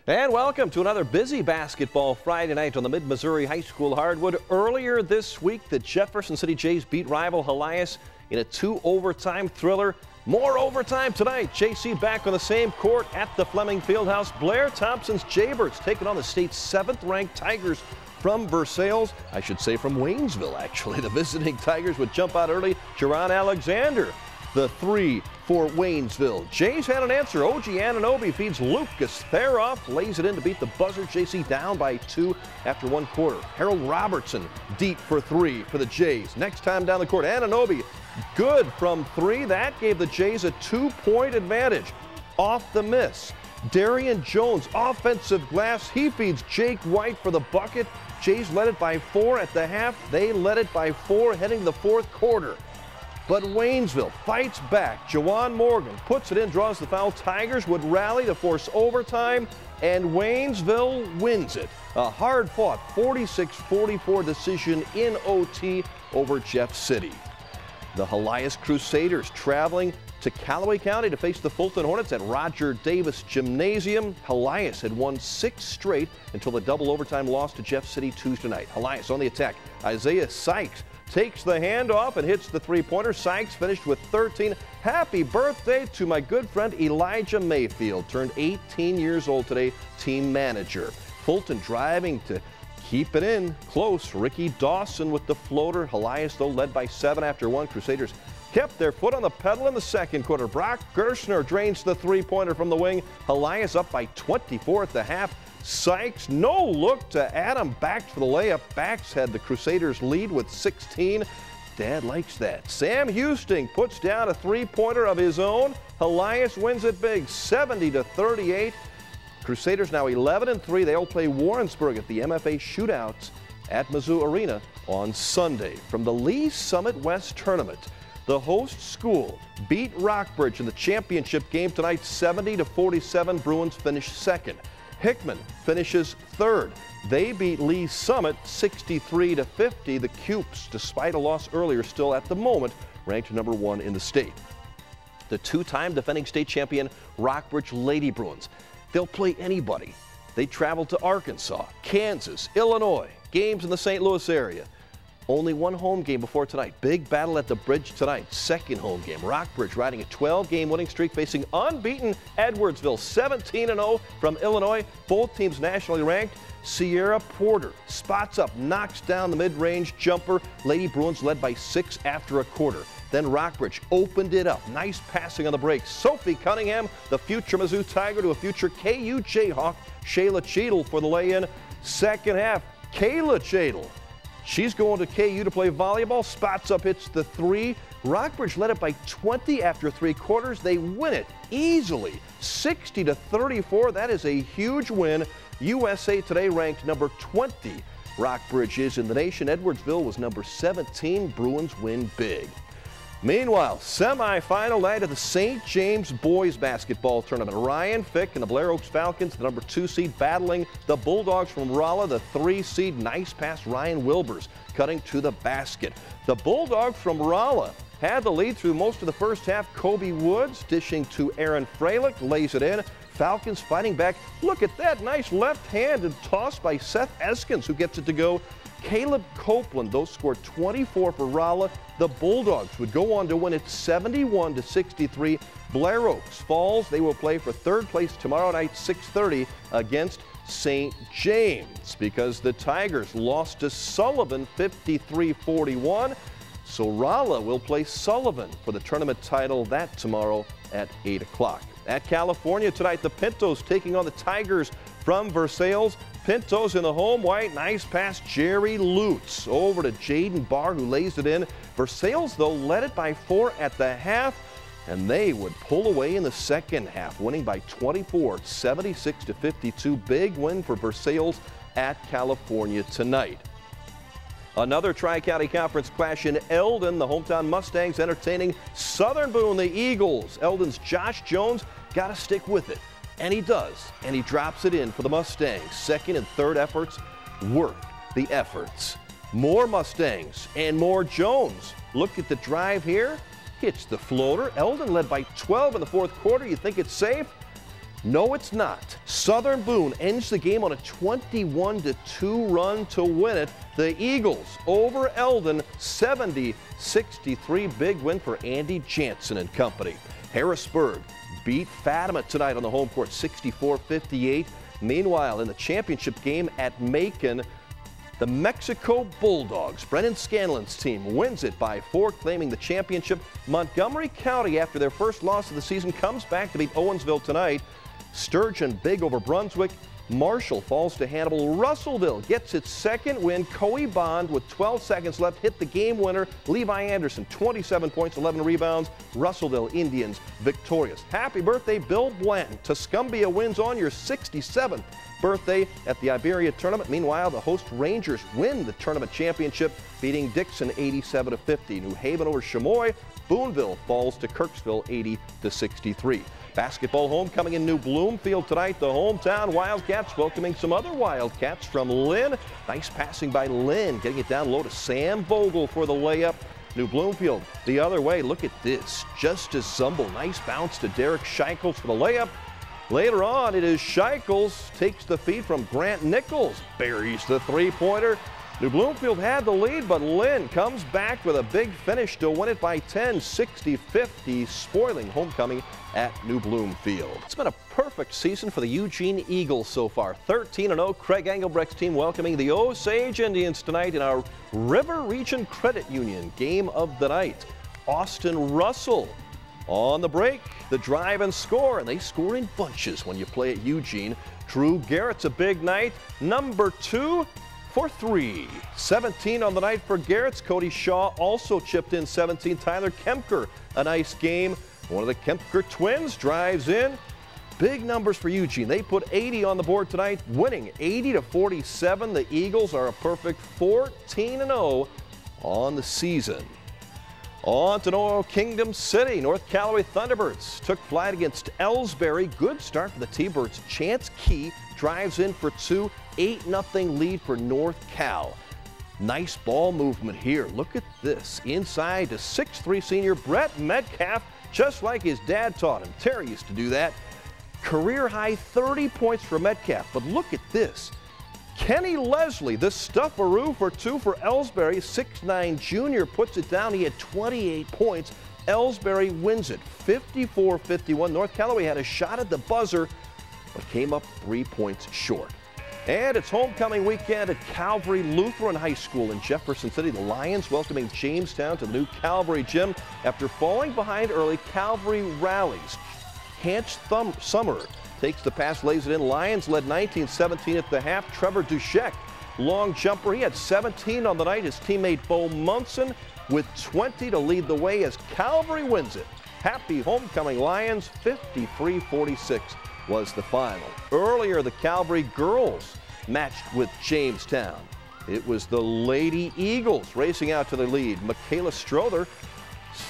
And welcome to another busy basketball Friday night on the Mid-Missouri High School hardwood. Earlier this week, the Jefferson City Jays beat rival Hearnes in a 2-overtime thriller. More overtime tonight. JC back on the same court at the Fleming Fieldhouse. Blair Thompson's Jaybirds taking on the state's 7th-ranked Tigers from Versailles. I should say from Waynesville, actually. The visiting Tigers would jump out early. Jerron Alexander, the 3 for Waynesville. Jays had an answer. OG Ananobi feeds Lucas Theroff, lays it in to beat the buzzer. JC down by 2 after 1 quarter. Harold Robertson deep for 3 for the Jays. Next time down the court, Ananobi good from 3. That gave the Jays a 2-point advantage off the miss. Darian Jones, offensive glass. He feeds Jake White for the bucket. Jays led it by 4 at the half. They led it by 4 heading to the 4th quarter. But Waynesville fights back. Jawan Morgan puts it in, draws the foul. Tigers would rally to force overtime, and Waynesville wins it. A hard-fought 46-44 decision in OT over Jeff City. The Hearnes Crusaders traveling to Callaway County to face the Fulton Hornets at Roger Davis Gymnasium. Hearnes had won 6 straight until the double overtime loss to Jeff City Tuesday night. Hearnes on the attack. Isaiah Sykes takes the handoff and hits the 3-pointer. Sykes finished with 13. Happy birthday to my good friend Elijah Mayfield. Turned 18 years old today, team manager. Fulton driving to keep it in close. Ricky Dawson with the floater. Hearnes, though, led by 7 after 1. Crusaders kept their foot on the pedal in the 2nd quarter. Brock Gershner drains the 3-pointer from the wing. Hearnes up by 24 at the half. Sykes, no look to Adam Bax for the layup. Bax had the Crusaders lead with 16. Dad likes that. Sam Houston puts down a 3-pointer of his own. Hearnes wins it big, 70-38. Crusaders now 11-3. They'll play Warrensburg at the MFA Shootouts at Mizzou Arena on Sunday. From the Lee Summit West Tournament, the host school beat Rockbridge in the championship game tonight, 70-47. Bruins finish 2nd. Hickman finishes 3rd. They beat Lee Summit 63-50. The Cupes, despite a loss earlier, still at the moment ranked number 1 in the state. The 2-time defending state champion Rockbridge Lady Bruins. They'll play anybody. They travel to Arkansas, Kansas, Illinois, games in the St. Louis area. Only 1 home game before tonight. Big battle at the Bridge tonight. 2nd home game. Rockbridge riding a 12-game winning streak, facing unbeaten Edwardsville, 17-0 from Illinois. Both teams nationally ranked. Sierra Porter spots up, knocks down the mid-range jumper. Lady Bruins led by 6 after a quarter. Then Rockbridge opened it up. Nice passing on the break. Sophie Cunningham, the future Mizzou Tiger, to a future KU Jayhawk. Shayla Cheadle for the lay-in. 2nd half, Kayla Cheadle. She's going to KU to play volleyball. Spots up, hits the 3. Rockbridge led it by 20 after 3 quarters. They win it easily, 60-34. That is a huge win. USA Today ranked number 20. Rockbridge is in the nation. Edwardsville was number 17. Bruins win big. Meanwhile, semifinal night of the St. James boys basketball tournament. Ryan Fick and the Blair Oaks Falcons, the number 2 seed, battling the Bulldogs from Rolla, the 3 seed. Nice pass, Ryan Wilbers cutting to the basket. The Bulldogs from Rolla had the lead through most of the first half. Kobe Woods dishing to Aaron Freilich, lays it in. Falcons fighting back. Look at that nice left-handed toss by Seth Eskins, who gets it to go. Caleb Copeland, those scored 24 for Rolla. The Bulldogs would go on to win it 71-63. Blair Oaks falls. They will play for 3rd place tomorrow night, 6:30, against St. James, because the Tigers lost to Sullivan 53-41. So Rolla will play Sullivan for the tournament title. That tomorrow at 8 o'clock. At California tonight, the Pintos taking on the Tigers from Versailles. Pintos in the home white. Nice pass, Jerry Lutz over to Jaden Barr, who lays it in. Versailles, though, led it by 4 at the half, and they would pull away in the 2nd half, winning by 24, 76-52. Big win for Versailles at California tonight. Another Tri-County Conference clash in Eldon. The hometown Mustangs entertaining Southern Boone, the Eagles. Eldon's Josh Jones got to stick with it, and he does, and he drops it in for the Mustangs. 2nd and 3rd efforts worth the efforts. More Mustangs and more Jones. Look at the drive here. Hits the floater. Eldon led by 12 in the 4th quarter. You think it's safe? No, it's not. Southern Boone ends the game on a 21-2 run to win it. The Eagles over Eldon, 70-63. Big win for Andy Jansen and company. Harrisburg beat Fatima tonight on the home court, 64-58. Meanwhile, in the championship game at Macon, the Mexico Bulldogs, Brennan Scanlon's team, wins it by 4, claiming the championship. Montgomery County, after their first loss of the season, comes back to beat Owensville tonight. Sturgeon big over Brunswick. Marshall falls to Hannibal. Russellville gets its second win. Coe Bond, with 12 seconds left, hit the game winner. Levi Anderson, 27 points, 11 rebounds. Russellville Indians victorious. Happy birthday, Bill Blanton. Tuscumbia wins on your 67th birthday at the Iberia tournament. Meanwhile, the host Rangers win the tournament championship, beating Dixon 87-50. New Haven over Chamois. Boonville falls to Kirksville 80-63. Basketball homecoming in New Bloomfield tonight. The hometown Wildcats welcoming some other Wildcats from Linn. Nice passing by Linn, getting it down low to Sam Vogel for the layup. New Bloomfield the other way. Look at this. Justice Zumble. Nice bounce to Derek Scheichels for the layup. Later on, it is Scheichels takes the feed from Grant Nichols. Buries the three-pointer. New Bloomfield had the lead, but Linn comes back with a big finish to win it by 10, 60-50, spoiling homecoming at New Bloomfield. It's been a perfect season for the Eugene Eagles so far. 13-0, Craig Engelbrecht's team welcoming the Osage Indians tonight in our River Region Credit Union game of the night. Austin Russell on the break, the drive and score, and they score in bunches when you play at Eugene. Drew Garrett's a big night, number 2 for 3. 17 on the night for Garrett's. Cody Shaw also chipped in 17. Tyler Kempker, a nice game. One of the Kempker twins drives in. Big numbers for Eugene. They put 80 on the board tonight, winning 80-47. The Eagles are a perfect 14-0 on the season. On to Northern Kingdom City. North Callaway Thunderbirds took flight against Elsberry. Good start for the T-Birds. Chance Key drives in for 2. 8-0 lead for North Cal. Nice ball movement here. Look at this. Inside to 6'3" senior Brett Metcalf, just like his dad taught him. Terry used to do that. Career high 30 points for Metcalf. But look at this. Kenny Leslie, the stufferoo, for 2 for Elsberry. 6'9" junior puts it down. He had 28 points. Elsberry wins it 54-51. North Callaway had a shot at the buzzer, but came up 3 points short. And it's homecoming weekend at Calvary Lutheran High School in Jefferson City. The Lions welcoming Jamestown to the new Calvary gym. After falling behind early, Calvary rallies. Hanch Summer takes the pass, lays it in. Lions led 19-17 at the half. Trevor Dushek, long jumper. He had 17 on the night. His teammate Bo Munson with 20 to lead the way as Calvary wins it. Happy homecoming Lions, 53-46. Was the final. Earlier, the Calvary girls matched with Jamestown. It was the Lady Eagles racing out to the lead. Michaela Strother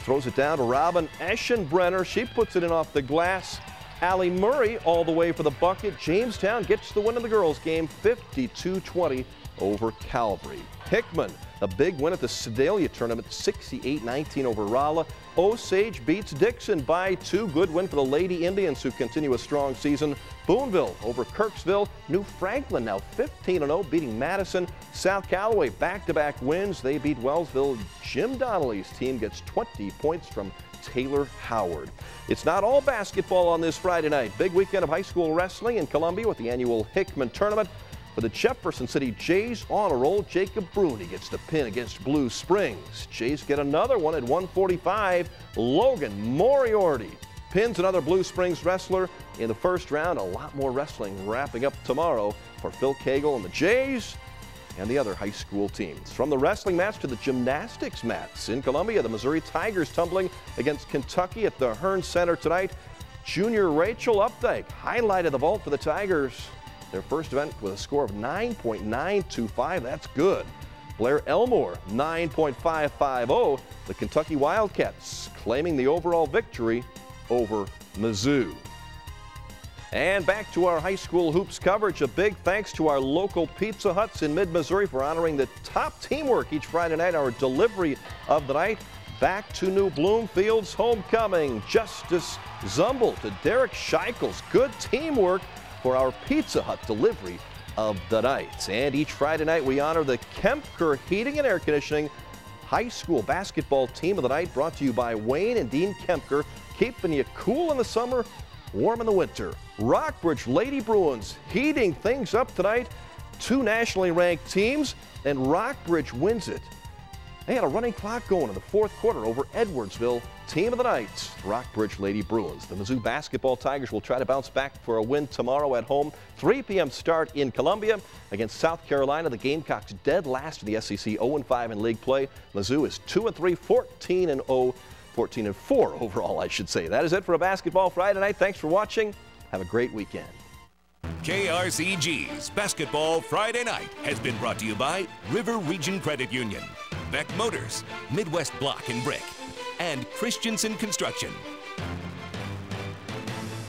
throws it down to Robin Eschenbrenner. She puts it in off the glass. Allie Murray all the way for the bucket. Jamestown gets the win in the girls game, 52-20 over Calvary. Hickman, a big win at the Sedalia tournament, 68-19 over Rolla. Osage beats Dixon by 2. Good win for the Lady Indians, who continue a strong season. Boonville over Kirksville. New Franklin now 15-0, beating Madison. South Callaway back-to-back wins. They beat Wellsville. Jim Donnelly's team gets 20 points from Taylor Howard. It's not all basketball on this Friday night. Big weekend of high school wrestling in Columbia with the annual Hickman tournament. For the Jefferson City Jays on a roll, Jacob Bruni gets the pin against Blue Springs. Jays get another one at 145. Logan Moriarty pins another Blue Springs wrestler in the first round. A lot more wrestling wrapping up tomorrow for Phil Cagle and the Jays and the other high school teams. From the wrestling match to the gymnastics mats in Columbia, the Missouri Tigers tumbling against Kentucky at the Hearnes Center tonight. Junior Rachel Updike highlighted the vault for the Tigers. Their first event with a score of 9.925. That's good. Blair Elmore, 9.550. The Kentucky Wildcats claiming the overall victory over Mizzou. And back to our high school hoops coverage. A big thanks to our local Pizza Huts in mid-Missouri for honoring the top teamwork each Friday night. Our delivery of the night. back to New Bloomfield's homecoming. Justice Zumble to Derek Scheichels. Good teamwork for our Pizza Hut delivery of the night. And each Friday night we honor the Kempker Heating and Air Conditioning High School Basketball Team of the Night, brought to you by Wayne and Dean Kempker, keeping you cool in the summer, warm in the winter. Rockbridge Lady Bruins heating things up tonight. 2 nationally ranked teams, and Rockbridge wins it. They had a running clock going in the 4th quarter over Edwardsville. Team of the night, Rockbridge Lady Bruins. The Mizzou basketball Tigers will try to bounce back for a win tomorrow at home. 3 p.m. start in Columbia against South Carolina. The Gamecocks dead last in the SEC, 0-5 in league play. Mizzou is 2-3, 14-0, 14-4 overall, I should say. That is it for a Basketball Friday night. Thanks for watching. Have a great weekend. KRCG's Basketball Friday Night has been brought to you by River Region Credit Union, Beck Motors, Midwest Block and Brick, and Christensen Construction.